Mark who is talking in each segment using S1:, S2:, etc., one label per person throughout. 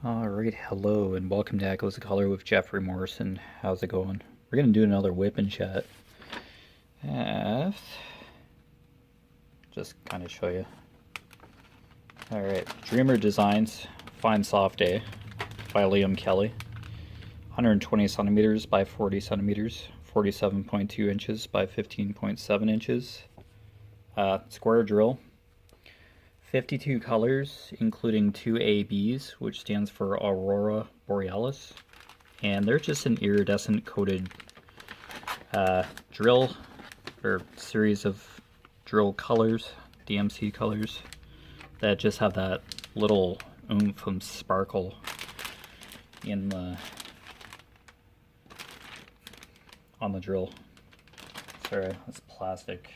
S1: Alright, hello and welcome to Echoes of Color with Jefferey Morrison. How's it going? We're going to do another WIP and chat. Just kind of show you. Alright, Dreamer Designs, Fine Soft Day by Liam Kelly. 120 centimeters by 40 centimeters, 47.2 inches by 15.7 inches. Square drill. 52 colors, including 2 ABs, which stands for Aurora Borealis. And they're just an iridescent coated drill, or series of drill colors, DMC colors, that just have that little oomph and sparkle in the on the drill. Sorry, this plastic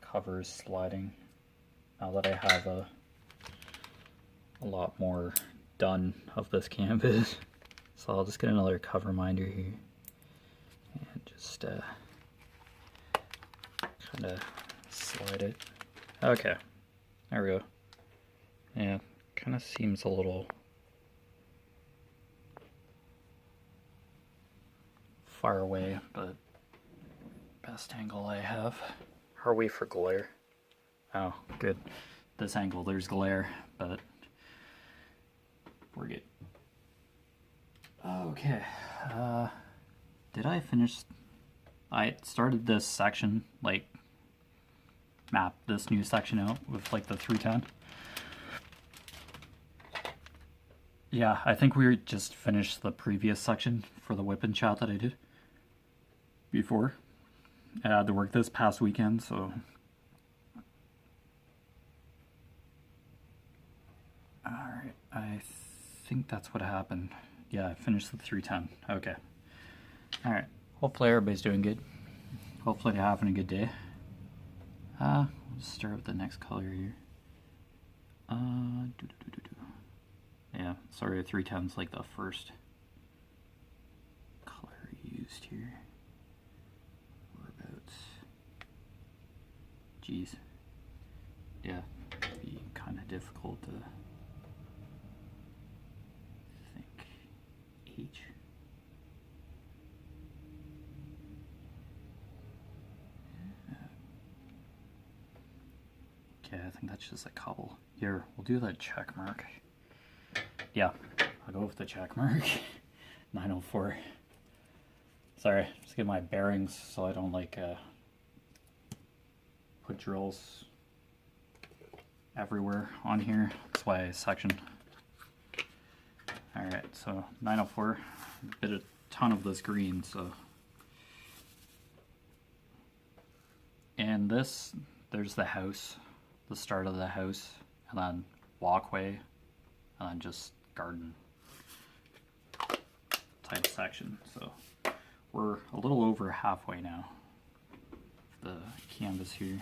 S1: cover is sliding. Now that I have a lot more done of this canvas, so I'll just get another cover minder here and just kind of slide it. Okay, there we go. Yeah, kind of seems a little far away, but best angle I have. How are we for glare? Oh, good. This angle, there's glare, but we're good. Okay, did I finish? I started this section, like, map this new section out with, like, the 310. Yeah, I think we just finished the previous section for the whip and chat that I did before. I had to work this past weekend, so... Alright, I think that's what happened. Yeah, I finished the 310. Okay. Alright, hopefully everybody's doing good. Hopefully you're having a good day. We'll start with the next color here. Yeah, sorry, 310's like the first color used here. Whereabouts? Jeez. Yeah, it'd be kind of difficult to... H. Okay, I think that's just a couple. Here, we'll do the check mark. Yeah, I'll go with the check mark. 904. Sorry, just get my bearings so I don't like put drills everywhere on here. That's why I sectioned. Alright, so 904, did a ton of this green, so. And this, there's the house, the start of the house, and then walkway, and then just garden type section. So we're a little over halfway now, the canvas here.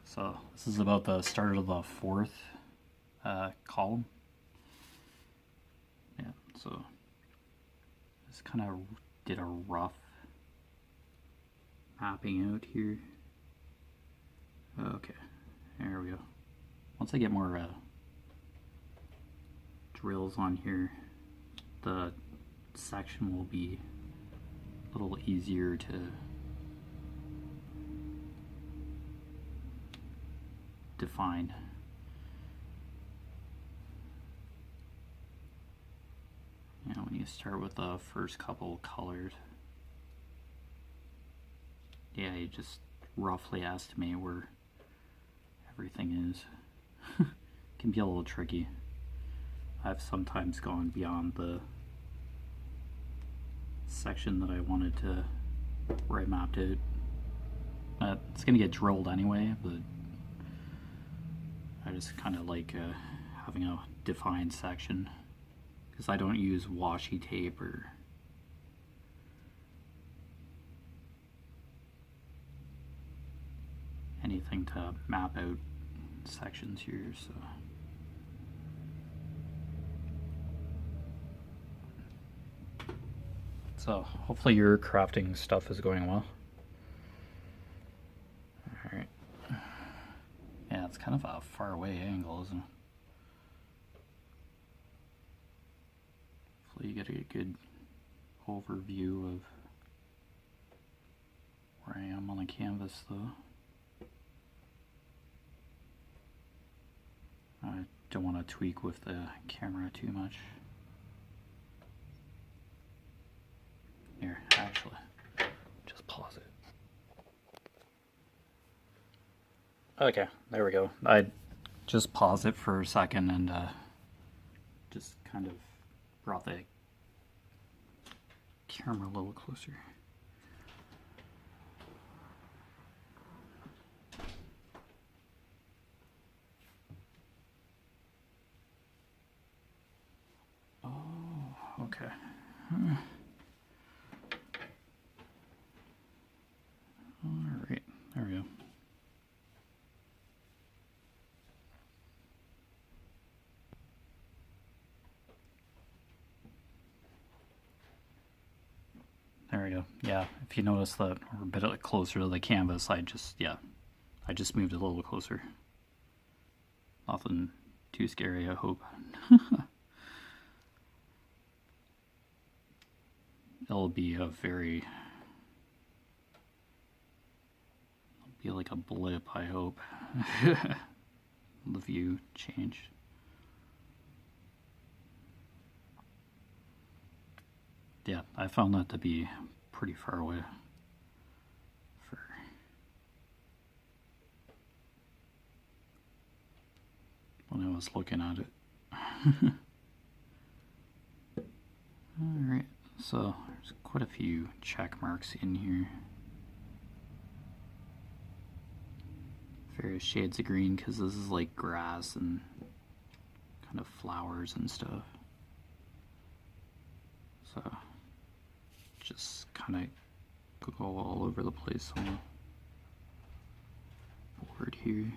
S1: So this is about the start of the fourth column. Yeah, so just kind of did a rough mapping out here. Okay, there we go. Once I get more drills on here, the section will be a little easier to define. You know, when you start with the first couple colors, yeah, you just roughly estimate where everything is. Can be a little tricky. I've sometimes gone beyond the section that I wanted to, where I mapped it. It's gonna get drilled anyway, but I just kind of like having a defined section, because I don't use washi tape or anything to map out sections here, so. So hopefully your crafting stuff is going well. Alright. Yeah, it's kind of a far away angle, isn't it? Hopefully you get a good overview of where I am on the canvas though. I don't want to tweak with the camera too much. Here, actually, just pause it. Okay, there we go. I just paused it for a second and just kind of brought the camera a little closer. Oh, okay. All right, there we go. There we go. Yeah, if you notice that we're a bit closer to the canvas, I just moved it a little closer. Nothing too scary, I hope. It'll be like a blip, I hope. The view changed. Yeah, I found that to be pretty far away for when I was looking at it. Alright, so there's quite a few check marks in here. Various shades of green because this is like grass and kind of flowers and stuff. So just kind of go all over the place on the board here.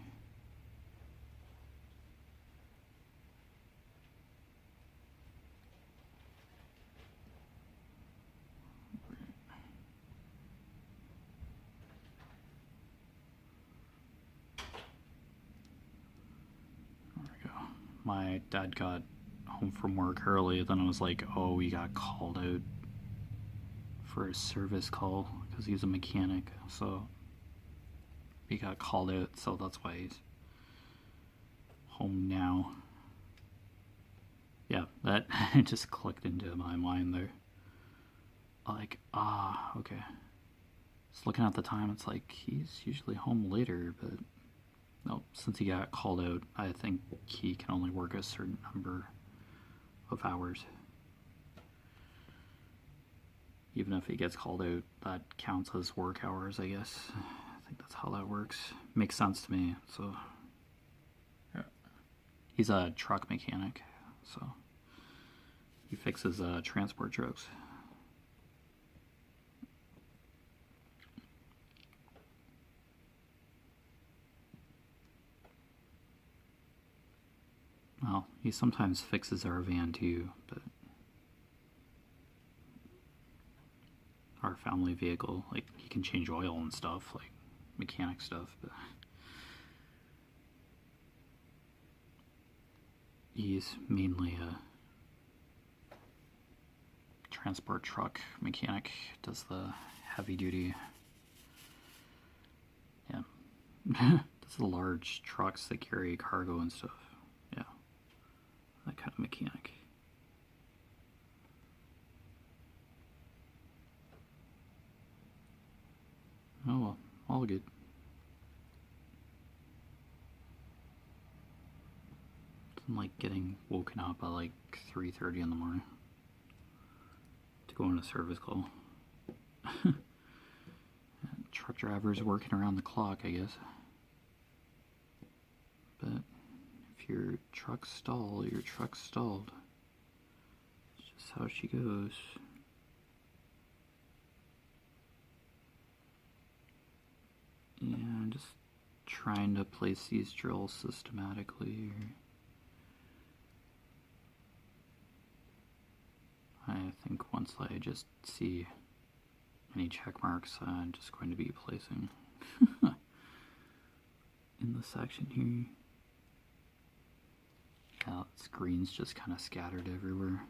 S1: There we go. My dad got home from work early, then I was like, oh, we got called out for a service call because he's a mechanic, so he got called out, so that's why he's home now. Yeah, that just clicked into my mind there. Like, okay. Just looking at the time, it's like he's usually home later, but no, since he got called out, I think he can only work a certain number of hours. Even if he gets called out, that counts as work hours, I guess. I think that's how that works. Makes sense to me, so. Yeah. He's a truck mechanic, so he fixes transport trucks. Well, he sometimes fixes our van too, but our family vehicle, like, he can change oil and stuff, like mechanic stuff, but he's mainly a transport truck mechanic, does the heavy duty, yeah, does the large trucks that carry cargo and stuff, yeah, that kind of mechanic. Oh well, all good. I'm like getting woken up at like 3:30 in the morning to go on a service call. Truck drivers working around the clock, I guess. But if your truck's stalled, your truck's stalled. It's just how she goes. Yeah, I'm just trying to place these drills systematically. I think once I just see any check marks, I'm just going to be placing in the section here. Yeah, screens just kind of scattered everywhere.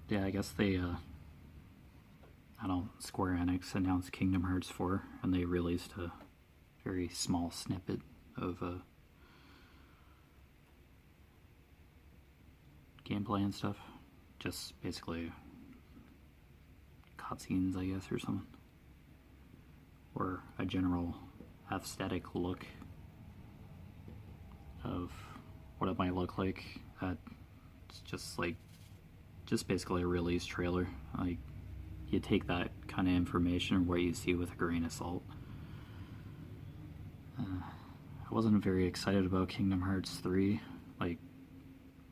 S1: Yeah, I guess they, I don't know, Square Enix announced Kingdom Hearts 4, and they released a very small snippet of gameplay and stuff. Just basically cutscenes, I guess, or something. Or a general aesthetic look of what it might look like. It's just like, just basically a release trailer. Like, you take that kind of information or what you see with a grain of salt. I wasn't very excited about Kingdom Hearts 3. Like,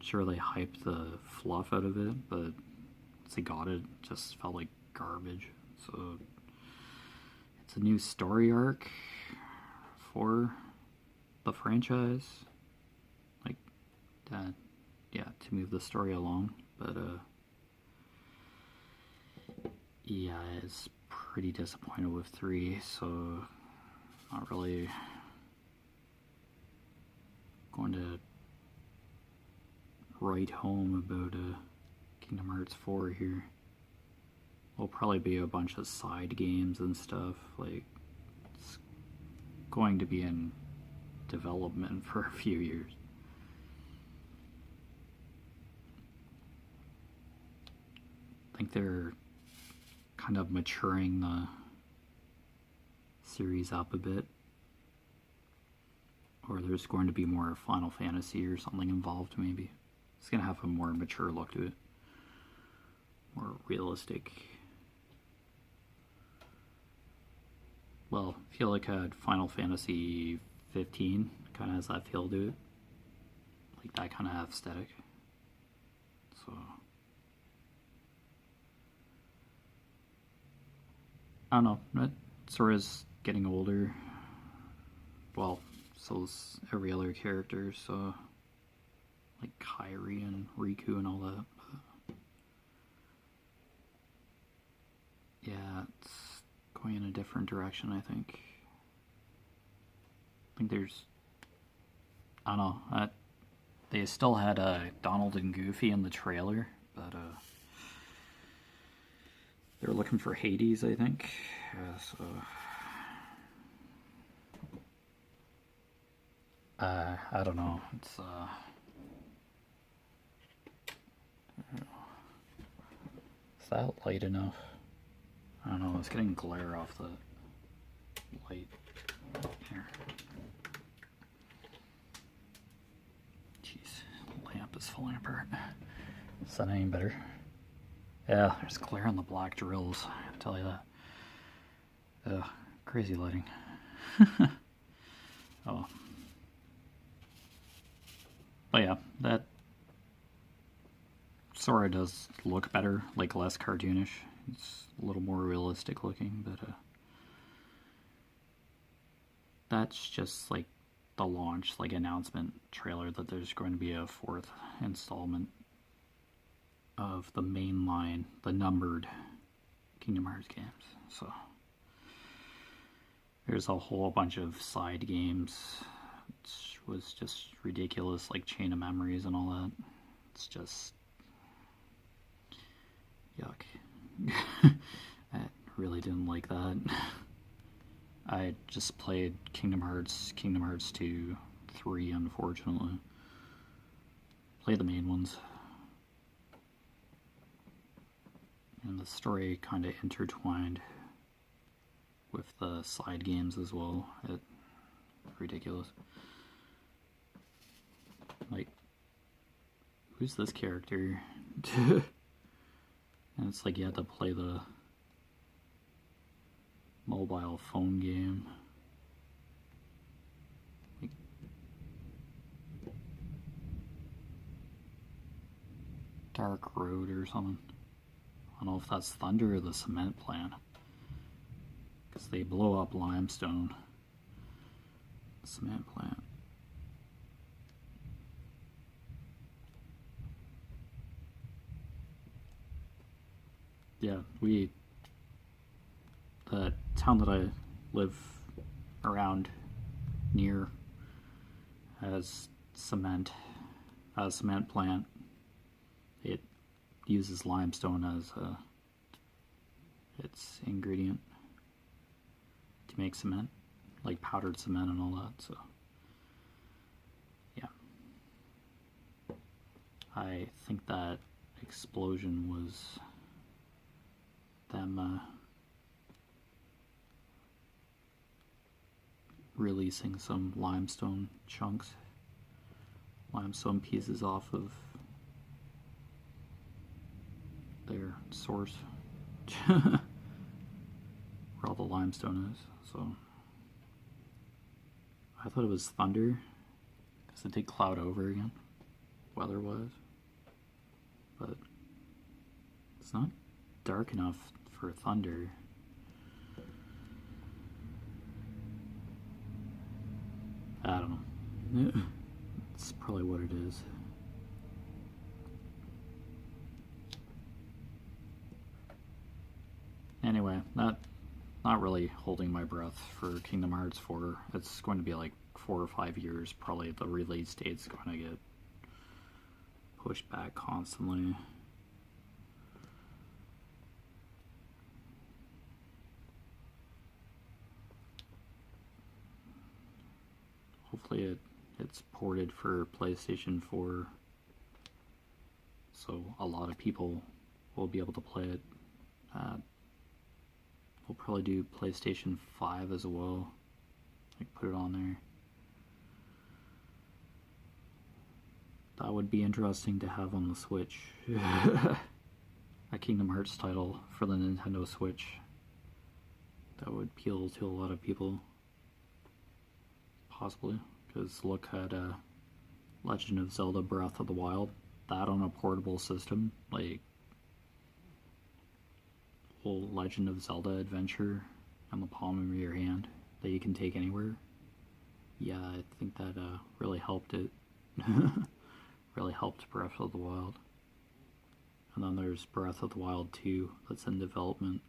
S1: sure, they hyped the fluff out of it, but once they got it, it just felt like garbage. So it's a new story arc for the franchise, like that, yeah, to move the story along. But yeah, it's pretty disappointed with 3, so not really going to write home about Kingdom Hearts 4 here. There'll probably be a bunch of side games and stuff. Like, it's going to be in development for a few years. I think they're kind of maturing the series up a bit. Or there's going to be more Final Fantasy or something involved, maybe. It's going to have a more mature look to it. More realistic. Well, I feel like Final Fantasy 15 kind of has that feel to it. Like that kind of aesthetic. So I don't know. That Sora's getting older. Well, so is every other character, so like Kairi and Riku and all that. But yeah, it's going in a different direction, I think. I think there's, I don't know, they still had Donald and Goofy in the trailer, but they were looking for Hades, I think. So I don't know. It's is that light enough? I don't know. It's getting glare off the light here. Jeez, the lamp is falling apart. Is that any better? Yeah, there's glare on the black drills. I can tell you that. Ugh, crazy lighting. Oh. But yeah, that Sora does look better, like less cartoonish. It's a little more realistic looking, but that's just like the launch, like announcement trailer that there's going to be a 4th installment of the mainline, the numbered Kingdom Hearts games. So there's a whole bunch of side games. It was just ridiculous, like Chain of Memories and all that. It's just yuck. I really didn't like that. I just played Kingdom Hearts 2, 3, unfortunately. Played the main ones. And the story kind of intertwined with the side games as well. It's ridiculous. Like, who's this character? And it's like you had to play the mobile phone game. Like, Dark Road or something. I don't know if that's Thunder or the cement plant. Because they blow up limestone. Cement plant. Yeah, the town that I live around near, as cement, a cement plant. It uses limestone as its ingredient to make cement, like powdered cement and all that. So yeah, I think that explosion was them releasing some limestone chunks, limestone pieces off of their source where all the limestone is. So I thought it was thunder because it did cloud over again, weather-wise, but it's not dark enough for thunder. I don't know. That's probably what it is. Anyway, not really holding my breath for Kingdom Hearts 4. It's going to be like 4 or 5 years. Probably the release date's going to get pushed back constantly. Hopefully it's ported for PlayStation 4, so a lot of people will be able to play it. We'll probably do PlayStation 5 as well, like put it on there. That would be interesting to have on the Switch. A Kingdom Hearts title for the Nintendo Switch. That would appeal to a lot of people. Possibly, because look at Legend of Zelda Breath of the Wild. That on a portable system, like whole Legend of Zelda adventure on the palm of your hand that you can take anywhere. Yeah, I think that really helped it. Really helped Breath of the Wild. And then there's Breath of the Wild 2 that's in development.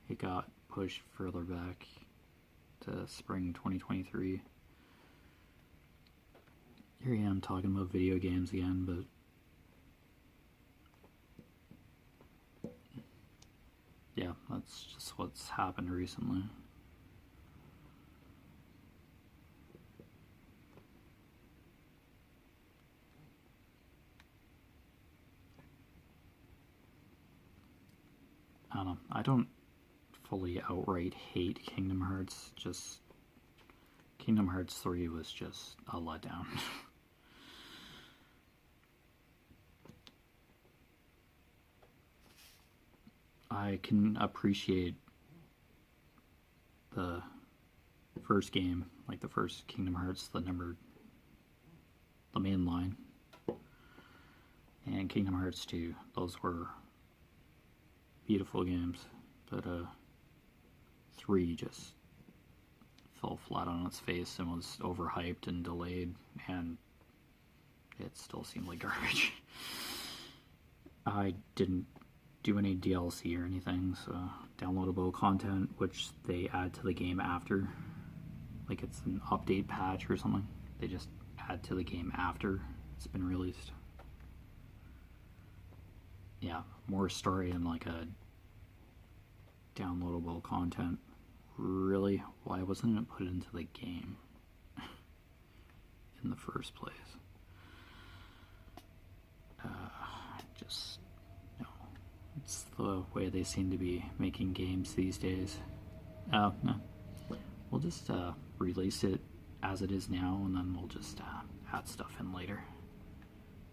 S1: It got pushed further back to spring 2023. Here I am talking about video games again, but yeah, that's just what's happened recently. I don't know. I don't fully outright hate Kingdom Hearts, just Kingdom Hearts 3 was just a letdown. I can appreciate the first game, like the first Kingdom Hearts, the main line, and Kingdom Hearts 2. Those were beautiful games, but 3 just fell flat on its face and was overhyped and delayed, and it still seemed like garbage. I didn't do any DLC or anything, so downloadable content, which they add to the game after, like it's an update patch or something, they just add to the game after it's been released. Yeah, more story and like a downloadable content. Really? Why wasn't it put into the game in the first place? Just no. It's the way they seem to be making games these days. No. We'll just release it as it is now, and then we'll just add stuff in later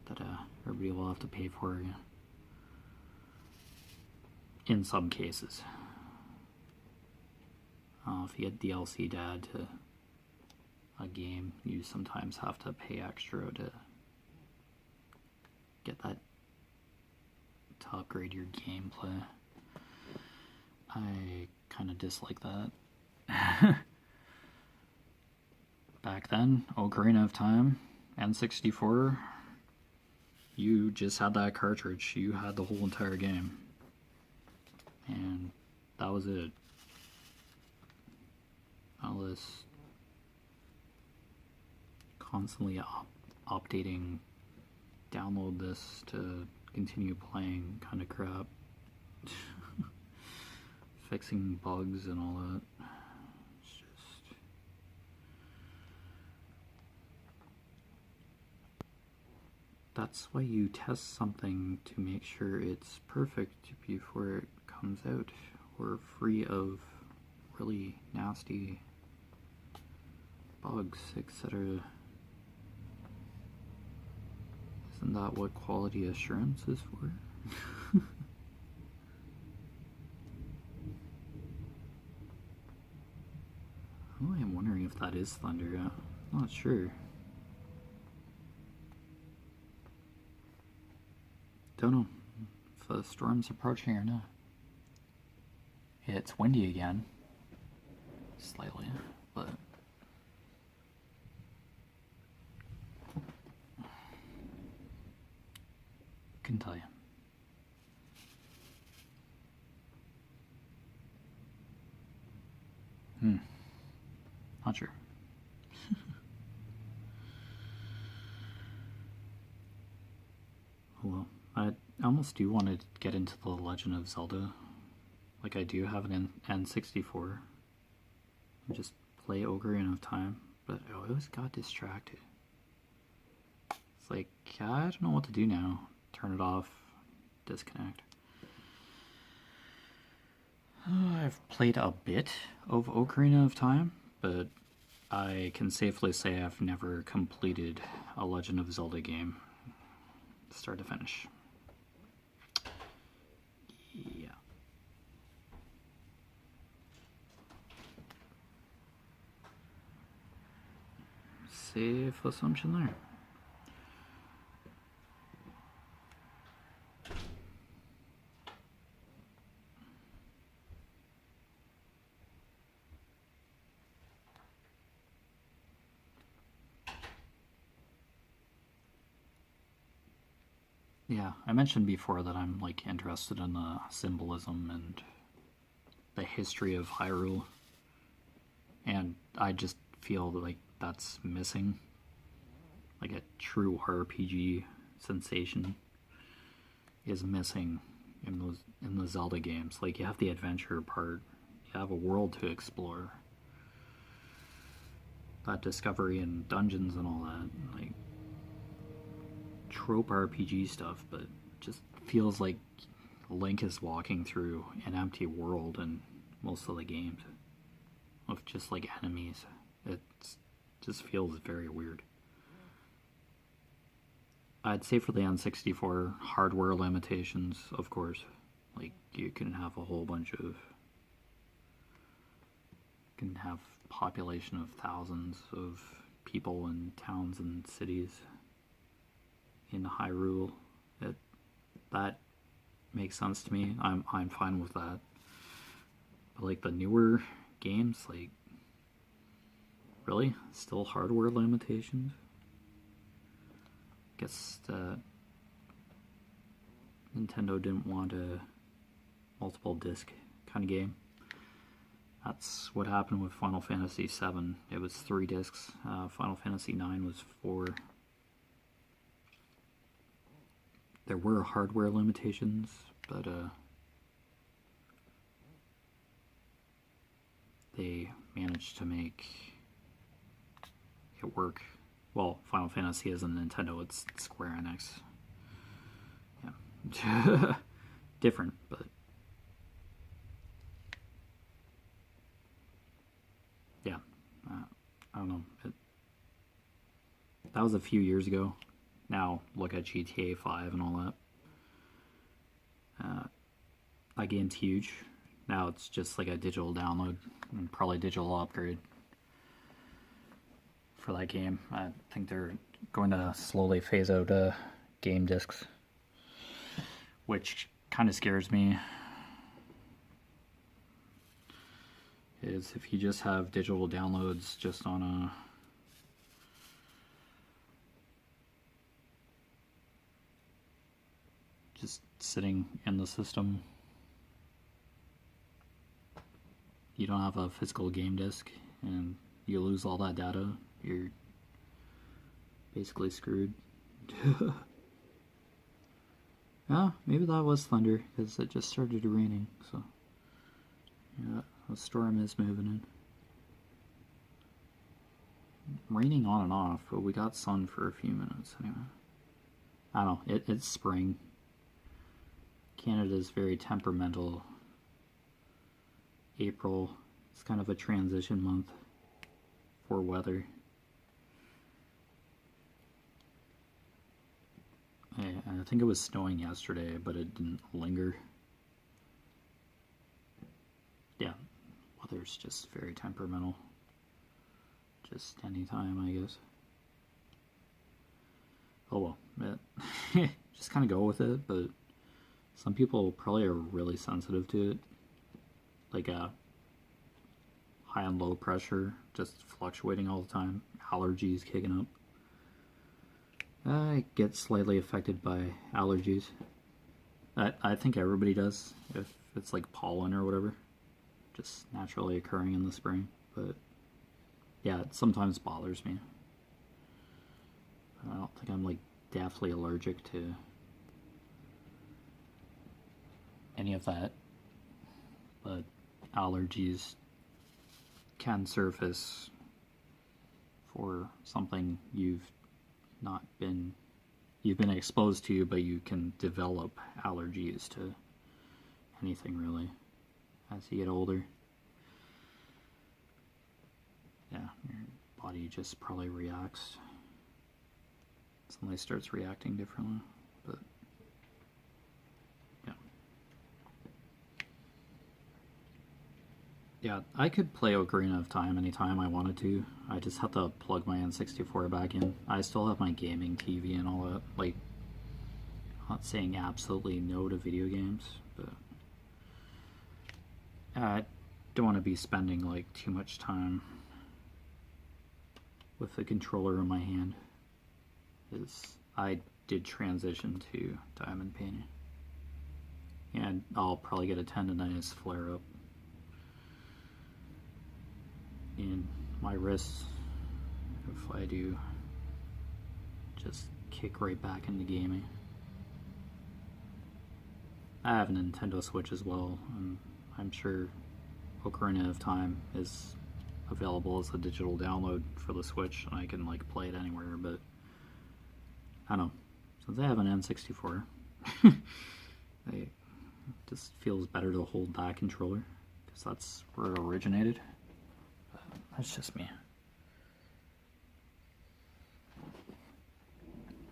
S1: that everybody will have to pay for again. In some cases. If you get DLC to add to a game, you sometimes have to pay extra to get that, to upgrade your gameplay. I kind of dislike that. Back then, Ocarina of Time, N64, you just had that cartridge, you had the whole entire game. And that was it. All this constantly updating download this to continue playing kind of crap. Fixing bugs and all that. It's just... That's why you test something to make sure it's perfect before it comes out, or free of really nasty bugs, etc. Isn't that what quality assurance is for? Oh, I'm wondering if that is thunder. I'm not sure. Don't know if the storm's approaching or not. Yeah, it's windy again. Slightly, but... Couldn't tell you. Not sure. Well, I almost do want to get into the Legend of Zelda. Like, I do have an N64. And just play Ocarina of Time, but I always got distracted. It's like, I don't know what to do now. Turn it off, disconnect. I've played a bit of Ocarina of Time, but I can safely say I've never completed a Legend of Zelda game, start to finish. Yeah. Safe assumption there. Yeah, I mentioned before that I'm like interested in the symbolism and the history of Hyrule, and I just feel like that's missing. Like a true RPG sensation is missing in the Zelda games. Like, you have the adventure part, you have a world to explore, that discovery and dungeons and all that, like trope RPG stuff, but just feels like Link is walking through an empty world in most of the games of just like enemies. It just feels very weird. I'd say for the N64, hardware limitations, of course. Like, you can have a whole bunch of... You can have population of thousands of people in towns and cities in Hyrule. That makes sense to me. I'm fine with that. But like the newer games, like, really? Still hardware limitations? Guess Nintendo didn't want a multiple disc kind of game. That's what happened with Final Fantasy VII. It was 3 discs. Final Fantasy IX was 4. There were hardware limitations, but they managed to make it work. Well, Final Fantasy isn't Nintendo, it's Square Enix. Yeah. Different, but... Yeah. I don't know. That was a few years ago. Now, look at GTA 5 and all that. That game's huge. Now it's just like a digital download and probably digital upgrade for that game. I think they're going to slowly phase out game discs, which kind of scares me. Is if you just have digital downloads just on a just sitting in the system, you don't have a physical game disc and you lose all that data, you're basically screwed. Yeah, maybe that was thunder, because it just started raining, so... Yeah, the storm is moving in. Raining on and off, but we got sun for a few minutes anyway. I don't know, it's spring. Canada's very temperamental. April is kind of a transition month for weather. I think it was snowing yesterday, but it didn't linger. Yeah, weather's just very temperamental. Just anytime, I guess. Oh well, just kind of go with it, but some people probably are really sensitive to it. Like high and low pressure, just fluctuating all the time, allergies kicking up. I get slightly affected by allergies. I think everybody does, if it's like pollen or whatever, just naturally occurring in the spring. But yeah, it sometimes bothers me. I don't think I'm like deathly allergic to any of that, but allergies can surface for something you've been exposed to, but you can develop allergies to anything really as you get older. Yeah, your body just probably reacts. Suddenly starts reacting differently, but yeah. Yeah, I could play Ocarina of Time anytime I wanted to. I just have to plug my N64 back in. I still have my gaming TV and all that. Like, I'm not saying absolutely no to video games, but I don't want to be spending like too much time with the controller in my hand. I did transition to diamond painting, and I'll probably get a tendonitis flare-up in my wrists if I do just kick right back into gaming. I have a Nintendo Switch as well, and I'm sure Ocarina of Time is available as a digital download for the Switch, and I can like play it anywhere, but I don't know, since I have an N64, it just feels better to hold that controller, because that's where it originated. But that's just me.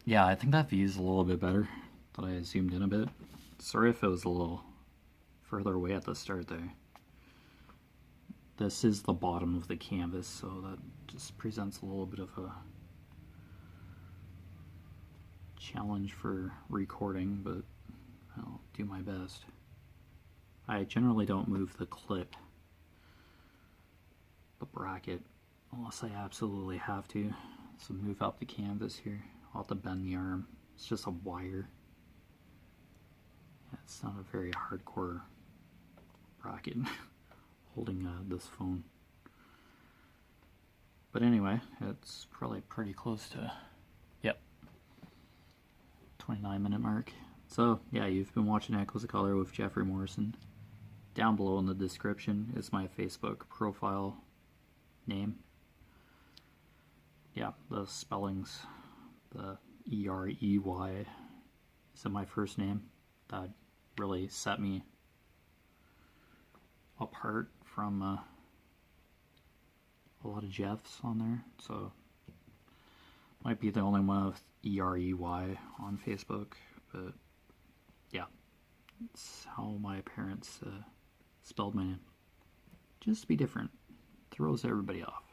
S1: Yeah, I think that view's a little bit better, that I zoomed in a bit. Sorry if it was a little further away at the start there. This is the bottom of the canvas, so that just presents a little bit of a challenge for recording, but I'll do my best. I generally don't move the clip, the bracket, unless I absolutely have to. So move up the canvas here. I'll have to bend the arm. It's just a wire. It's not a very hardcore bracket holding this phone. But anyway, it's probably pretty close to, yep, 29-minute mark. So yeah, you've been watching Echoes of Color with Jeffery Morrison. Down below in the description is my Facebook profile name. Yeah, the spellings, the E-R-E-Y is in my first name. That really set me apart from a lot of Jeffs on there, so might be the only one with E-R-E-Y on Facebook, but yeah, it's how my parents spelled my name. Just to be different. Throws everybody off,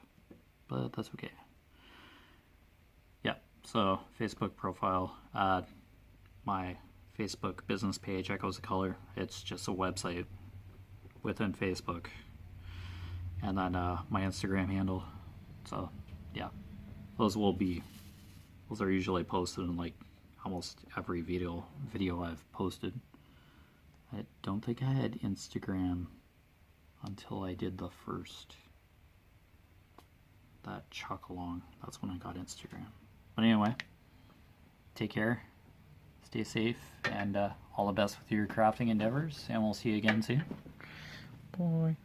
S1: but that's okay. Yeah, so Facebook profile, my Facebook business page, Echoes of Color. It's just a website within Facebook, and then my Instagram handle. So yeah, those are usually posted in like almost every video I've posted. I don't think I had Instagram until I did the first, that Chuck Along. That's when I got Instagram. But anyway, take care, stay safe, and all the best with your crafting endeavors, and we'll see you again soon. Bye.